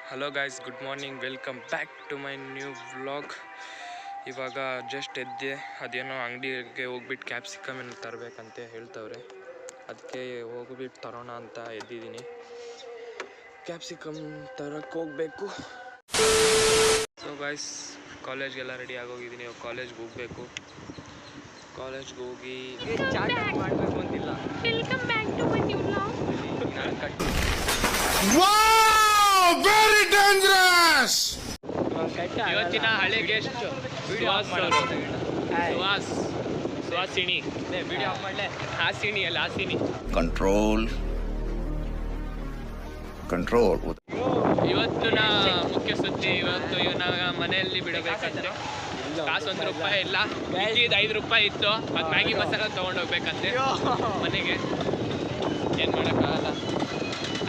Hello guys, good morning. Welcome back to my new vlog. ಇವಾಗ just ಎದ್ದೆ. ಅದೇನೋ ಅಂಗಡಿಗೆ ಹೋಗ್ಬಿಟ್ಟು ಕ್ಯಾಪ್ಸಿಕಮ್ ಏನು ತರಬೇಕಂತೆ ಹೇಳ್ತವ್ರೆ. ಅದಕ್ಕೆ ಹೋಗ್ಬಿಟ್ಟು ತರೋಣ ಅಂತ ಎದ್ದಿದ್ದೀನಿ. ಕ್ಯಾಪ್ಸಿಕಮ್ ತರಕ್ಕೆ ಹೋಗಬೇಕು. ಸೊ ಗಾಯ್ಸ್, ಕಾಲೇಜ್ಗೆಲ್ಲ ರೆಡಿ ಆಗೋಗಿದ್ದೀನಿ. ಕಾಲೇಜ್ಗೆ ಹೋಗಬೇಕು. ಕಾಲೇಜ್ಗೆ ಹೋಗಿ ಚಾಟ್ ಮಾಡಬೇಕು ಅಂತಿಲ್ಲ. Welcome back to my new vlog. Very dangerous. ಇವತ್ತಿನ ಹಳೆ ಗೆಸ್ಟ್ ಸುಹಾಸಿನಿ. ವಿಡಿಯೋ ಮಾಡಲೆ. ಹಾಸಿನಿ ಅಲ್ಲ, ಹಾಸಿನಿ. ಕಂಟ್ರೋಲ್. ಇವತ್ತಿನ ಮುಖ್ಯ ಸುದ್ದಿ. ಇವತ್ತು ಇವನ ಮನೆಯಲ್ಲಿ ಬಿಡಬೇಕಂತೆ. ಕಾಸು ₹1 ಇಲ್ಲ, ಇದ್ದಿದ್ದು ₹5 ಇತ್ತು. ಅದು ಮ್ಯಾಗಿ ಮಸಾಲ ತೊಗೊಂಡೋಗ್ಬೇಕಂತೆ ಮನೆಗೆ. ಏನು ಮಾಡೋಕ್ಕಾಗಲ್ಲ.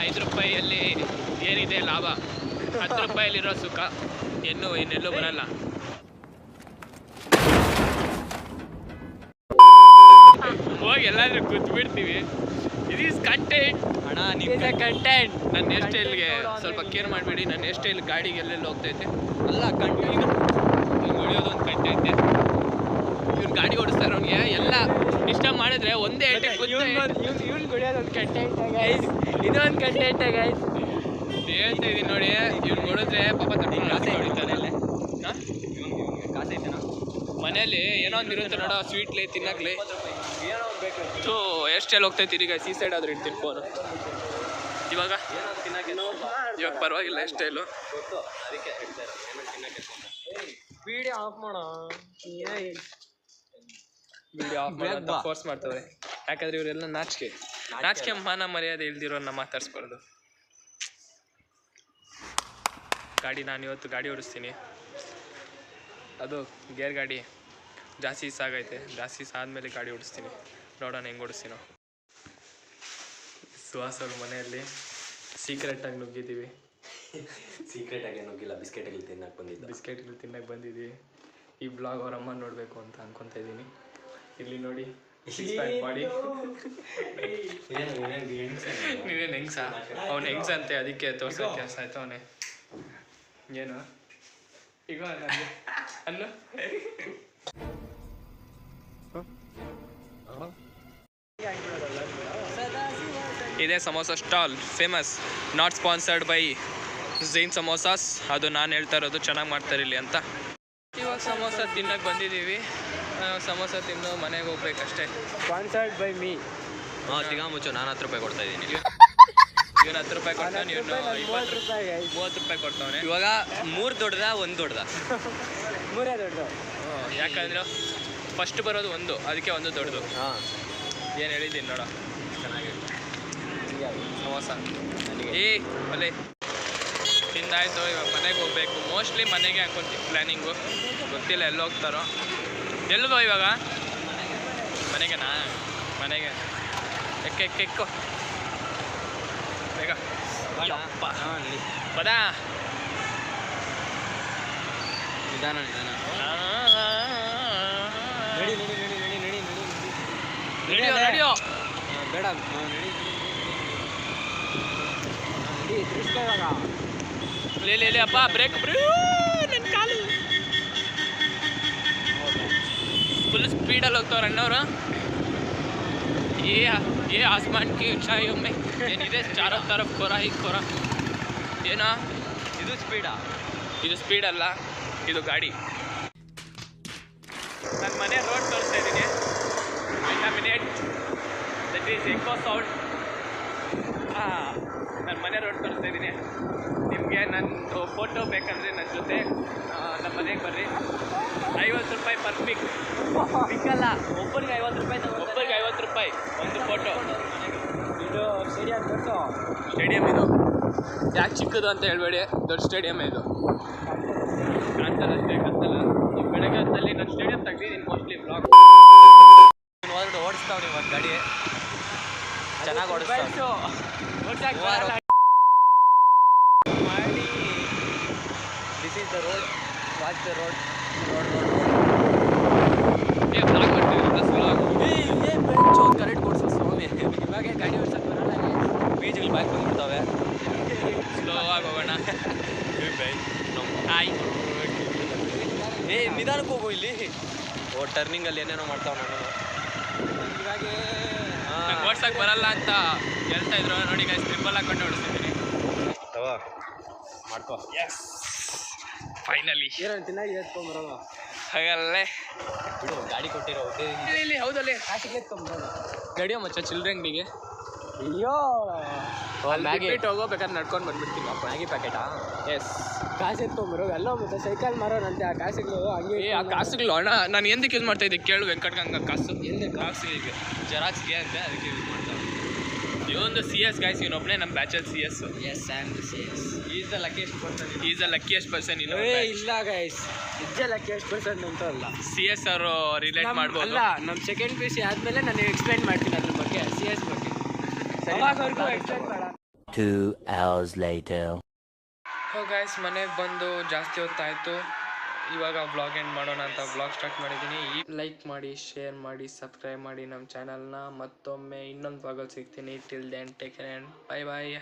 ₹5 ಏನಿದೆ ಲಾಭ? ₹10 ಸುಖ. ಇನ್ನೆಲ್ಲೂ ಬರಲ್ಲ. ಹೋಗಿ ಎಲ್ಲಾದ್ರೂ ಕೂತ್ಬಿಡ್ತೀವಿ. ಇಟ್ ಈಸ್ ಕಂಟೆಂಟ್ ಅಣ್ಣ. ನೀವು ಕಂಟೆಂಟ್. ನನ್ನ ಹೇರ್ ಸ್ಟೈಲ್ಗೆ ಸ್ವಲ್ಪ ಕೇರ್ ಮಾಡಬೇಡಿ. ನನ್ನ ಹೇರ್ ಸ್ಟೈಲ್ ಗಾಡಿಗೆ ಎಲ್ಲೆಲ್ಲಿ ಹೋಗ್ತೈತೆ ಅಲ್ಲ ಕಂಟೆಂಟ್. ಹೊಡಿಯೋದೊಂದು ಕಂಟೆಂಟ್. ಇವ್ನು ಗಾಡಿ ಓಡಿಸ್ತಾರೆ. ಅವ್ನಿಗೆ ಎಲ್ಲ ಡಿಸ್ಟರ್ಬ್ ಮಾಡಿದ್ರೆ ಒಂದೇ ಇವ್ನು ಹೊಡಿಯೋದೊಂದು ಕಂಟೆಂಟ್ ಗೈಸ್. ಇದೊಂದು ಕಂಟೆಂಟ್ ಗೈಸ್. ಹೇಳ್ತಾ ಇದ್ದೀನಿ ನೋಡಿ. ಇವ್ನು ಹೊಡಿದ್ರೆ ಪಾಪ ಕಾಸೆ ಹೊಡಿತಾನೆ. ಕಾಸು ಐತೆನಾ ಮನೇಲಿ? ಏನೋ ಒಂದು ಇರುತ್ತೆ ನೋಡೋ, ಸ್ವೀಟ್ಲಿ ತಿನ್ನಕ್ಲಿ. ಸೊ ಎಷ್ಟೆಲ್ಲ ಹೋಗ್ತೈತಿ ಈಗ. ಸೈಡ್ ಆದ್ರೂ ಇಡ್ತೀನಿ ಫೋನು. ಇವಾಗ ಪರವಾಗಿಲ್ಲ ಸ್ಟೈಲು. ವಿಡಿಯೋ ಆಫ್ ಮಾಡೋ. ವಿಡಿಯೋ ಆಫ್ ಮಾಡೋದು ಫೋರ್ಸ್ ಮಾಡ್ತವ್ರೆ. ಯಾಕಂದ್ರೆ ಇವರೆಲ್ಲ ನಾಚಿಕೆ ಮಾನ ಮರ್ಯಾದೆ ಇಲ್ದಿರೋನ್ನ ಮಾತಾಡ್ಸ್ಬಾರ್ದು. ನಾನು ಇವತ್ತು ಗಾಡಿ ಓಡಿಸ್ತೀನಿ. ಅದು ಗೇರ್ ಗಾಡಿ. ಜಾಸ್ತಿ ಸಾಗೈತೆ. ಜಾಸ್ತಿ ಸಾದ್ಮೇಲೆ ಗಾಡಿ ಓಡಿಸ್ತೀನಿ. ನೋಡೋಣ ಹೆಂಗೆ ಓಡಿಸ್ತೀನೋ. ಸುಹಾಸ್ ಅವ್ರ ಮನೆಯಲ್ಲಿ ಸೀಕ್ರೆಟಾಗಿ ನುಗ್ಗಿದ್ದೀವಿ. ಸೀಕ್ರೆಟಾಗಿ ನುಗ್ಗಿಲ್ಲ, ಬಿಸ್ಕೆಟ್ಗಳು ತಿನ್ನಕ್ಕೆ ಬಂದಿದ್ದೀವಿ. ಈ ಬ್ಲಾಗ್ ಅವ್ರ ಅಮ್ಮ ನೋಡಬೇಕು ಅಂತ ಅನ್ಕೊತಾ ಇದ್ದೀನಿ. ಇಲ್ಲಿ ನೋಡಿ, ಬಾಡಿ. ನೀವೇನು ಹೆಂಗ್ಸ? ಅವ್ನು ಹೆಂಗ್ಸ ಅಂತೆ, ಅದಕ್ಕೆ ತೋರ್ಸೋಕೆ ಕೆಲಸ ಆಯ್ತು. ಅವನೇ ಏನು ಈಗ ಅಲ್ಲ. ಇದೇ samosa stall, famous. Not sponsored by Zain samosas. ಅದು ನಾನು ಹೇಳ್ತಾ ಇರೋದು, ಚೆನ್ನಾಗಿ ಮಾಡ್ತಾರೆ ಇಲ್ಲಿ ಅಂತ. ಇವಾಗ ಸಮೋಸ ತಿನ್ನಕ್ಕೆ ಬಂದಿದ್ದೀವಿ. ಸಮೋಸ ತಿಂದು ಮನೆಗೆ ಹೋಗ್ಬೇಕಷ್ಟೇ. Sponsored by me. ತಿಗಾ ಮುಚ್ಚು. ನಾನು ₹10 ಕೊಡ್ತಾ ಇದ್ದೀನಿ. ಇವನು ₹10 ಕೊಡ್ತಾನೆ. ಇವನು ₹30 ಕೊಡ್ತಾವನೆ. ಇವಾಗ 3 ದೊಡ್ಡದ 1 ದೊಡ್ಡದ? 3 ದೊಡ್ಡದು. ಯಾಕಂದ್ರೆ ಫಸ್ಟ್ ಬರೋದು 1, ಅದಕ್ಕೆ 1 ದೊಡ್ಡದು. ಏನು ಹೇಳಿದ್ದೀನಿ ನೋಡ. ಚೆನ್ನಾಗಿ ಸಮೋಸ ಒಲೆ ತಿಂದಾಯ್ತು. ಇವಾಗ ಮನೆಗೆ ಹೋಗ್ಬೇಕು. ಮೋಸ್ಟ್ಲಿ ಮನೆಗೆ ಅನ್ಕೊಂತೀವಿ ಪ್ಲ್ಯಾನಿಂಗು. ಗೊತ್ತಿಲ್ಲ ಎಲ್ಲಿ ಹೋಗ್ತಾರೋ. ಎಲ್ಲಿಗೋ ಇವಾಗ? ಮನೆಗೆನಾ? ಮನೆಗೆ. ಎಕ್ಕು ಬೇಗ. ಬದಾ ನಿಧಾನ. ರೇಡಿಯೋ ಬೇಡ. ಲೇ ಅಪ್ಪ, ಬ್ರೇಕ್. ನನ್ನ ಕಾಲು ಫುಲ್ ಸ್ಪೀಡಲ್ಲಿ ಹೋಗ್ತಾವ್ರ ಅಣ್ಣವ್ರು. ये आसमान की ऊंचाइयों में ಏನಿದೆ ಚಾರೋ ತರಫ್ ಕೊರ. ಏನೋ ಇದು ಸ್ಪೀಡಾ? ಇದು ಸ್ಪೀಡ್ ಅಲ್ಲ, ಇದು ಗಾಡಿ. ನನ್ನ ಮನೆ ರೋಡ್ ತೋರಿಸ್ತಾ ಇದ್ದೀನಿ. That is echo sound. ನನ್ನ ಮನೆ ರೋಡ್ ತೋರಿಸ್ತಾ ಇದ್ದೀನಿ. ನಿಮಗೆ ನನ್ನ ಫೋಟೋ ಬೇಕಂದರೆ ನನ್ನ ಜೊತೆ ನಮ್ಮ ಮನೆಗೆ ಬರ್ರಿ. ₹50 ಪರ್ ಪಿಕ್. ಪಿಕ್ಕಲ್ಲ, ಒಬ್ಬರಿಗೆ ₹50. ಒಬ್ಬರಿಗೆ ₹50 ಒಂದು ಫೋಟೋ. ಇದು ಸ್ಟೇಡಿಯಂ ದೊಡ್ಡ ಸ್ಟೇಡಿಯಂ. ಇದು ಯಾಕೆ ಚಿಕ್ಕದು ಅಂತ ಹೇಳ್ಬೇಡಿ, ದೊಡ್ಡ ಸ್ಟೇಡಿಯಂ ಇದು. ಕಾಣ್ತಲ್ಲ ಈ ಬೆಳಗ್ಗೆ ಹೊತ್ತಲ್ಲಿ ನಾನು ಸ್ಟೇಡಿಯಂ ತೆಗ್ದಿದ್ದೀನಿ ಮೋಸ್ಟ್ಲಿ ಬ್ಲಾಗ್. ಓಡಿಸ್ತಾವ್ ನೀವು ಒಂದು ಗಾಡಿ ಚೆನ್ನಾಗಿ ಓಡಿಸ್ತಾವ್. This is the road. Watch the road. Blog ಮಾಡ್ತೀವಿ. ಪ್ಲಸ್ ಬ್ಲಾಗ್ ಕರೆಕ್ಟ್ ಕೊಡ್ಸೋ ಸ್ವಾಮಿ. ಇವಾಗ ಗಾಡಿ ಓಡಿಸೋಕೆ ಬರಲ್ಲ. ಬೀಜಗಳು ಬ್ಯಾಕ್ ಬಂದ್ಬಿಡ್ತಾವೆ. ಸ್ಲೋ ಆಗಿ ಹೋಗೋಣ. ಹಾಯ್. ನಿಧಾನಕ್ಕೆ ಹೋಗು ಇಲ್ಲಿ. ಟರ್ನಿಂಗಲ್ಲಿ ಏನೇನೋ ಮಾಡ್ತಾವ ನಾನು ಓಡ್ಸಕ್ಕೆ ಬರಲ್ಲ ಅಂತ ಹೇಳ್ತಾ ಇದ್ರು. ನೋಡಿ ಗೈಸ್ ಟ್ರಿಪ್ಪಲ್ ಹಾಕೊಂಡು ಓಡಿಸ್ತಿದ್ದೀನಿ. ಮಾಡ್ಕೋ. S finally ತಿನ್ನಾಗಿ ಎತ್ಕೊಂಡ್ಬರೋದು. ಹಾಗಲ್ಲೇ ಬಿಡು ಗಾಡಿ ಕೊಟ್ಟಿರೋ ಇಲ್ಲಿ ಹೌದಲ್ಲೇ ಕಾಸಿಗೆ ಎತ್ಕೊಂಡ್ಬರೋದು. ಗಡಿಯೋ ಮಚ್ಚ ಚಿಲ್ಡ್ರೆ ಅಂಗಡಿಗೆ. ಅಯ್ಯೋ ಮ್ಯಾಗಿ ಹೋಗೋಬೇಕಾದ್ರೆ ನಡ್ಕೊಂಡು ಬಂದ್ಬಿಡ್ತೀನಿ. ಮ್ಯಾಗಿ ಪ್ಯಾಕೆಟಾ? ಎಸ್. ಕಾಸು ಎತ್ಕೊಂಬರೋದು ಎಲ್ಲ ಮತ್ತೆ ಸೈಕಲ್ ಮಾರೋನಂತೆ ಆ ಕಾಸುಗಳು ಹಂಗೆ. ಆ ಕಾಸುಗಳು ಅಣ್ಣ ನಾನು ಎಂದಕ್ಕೆ ಯೂಸ್ ಮಾಡ್ತಾ ಇದ್ದೆ ಕೇಳು ವೆಂಕಟ್ಗಂಗ ಕಾಸು ಎಲ್ಲಿ ಕಾಸಿಗೆ ಜೆರಾಕ್ಸ್ಗೆ ಅಂತ ಅದಕ್ಕೆ ಯೂಸ್ ಮಾಡ್ತಾ ಇವೊಂದು ಸಿ ಎಸ್ ಗೈಸ್ ಇವನೊಬ್ಬನೇ ನಮ್ಮ ಬ್ಯಾಚಲ್ಲಿ C S. S and C S is the luckiest person ಇಲ್ಲ ಇಲ್ಲ ಗೈಸ್ ನಿಜ ಲಕ್ಕಿಯೆಸ್ಟ್ ಪರ್ಸನ್ ಅಂತ ಅಲ್ಲ. ಸಿ ಎಸ್ ಅವರು ರಿಲೇಟ್ ಮಾಡ್ಬೋದು. ಅಲ್ಲ ನಮ್ಮ ಸೆಕೆಂಡ್ ಪಿ ಯು ಸಿ ಆದಮೇಲೆ ನಾನು ಎಕ್ಸ್ಪ್ಲೈನ್ ಮಾಡ್ತೀನಿ ಅದ್ರ ಬಗ್ಗೆ ಸಿ ಎಸ್ ಬಗ್ಗೆ. ಅವಾಗವರೆಗೂ ಎಕ್ಸ್ಪ್ಲೈನ್ ಮಾಡ. 2 hours later. ಗೈಸ್ ಮನೆಗೆ ಬಂದು ಜಾಸ್ತಿ ಹೊತ್ತಾಯಿತು. ಇವಾಗ ವ್ಲಾಗ್ ಎಂಡ್ ಮಾಡೋಣ ಅಂತ ವ್ಲಾಗ್ ಸ್ಟಾರ್ಟ್ ಮಾಡಿದ್ದೀನಿ. ಲೈಕ್ ಮಾಡಿ, ಶೇರ್ ಮಾಡಿ, ಸಬ್ಸ್ಕ್ರೈಬ್ ಮಾಡಿ ನಮ್ಮ ಚಾನಲ್ನ. ಮತ್ತೊಮ್ಮೆ ಇನ್ನೊಂದು ವ್ಲಾಗಲ್ಲಿ ಸಿಗ್ತೀನಿ. Till then take care and bye bye.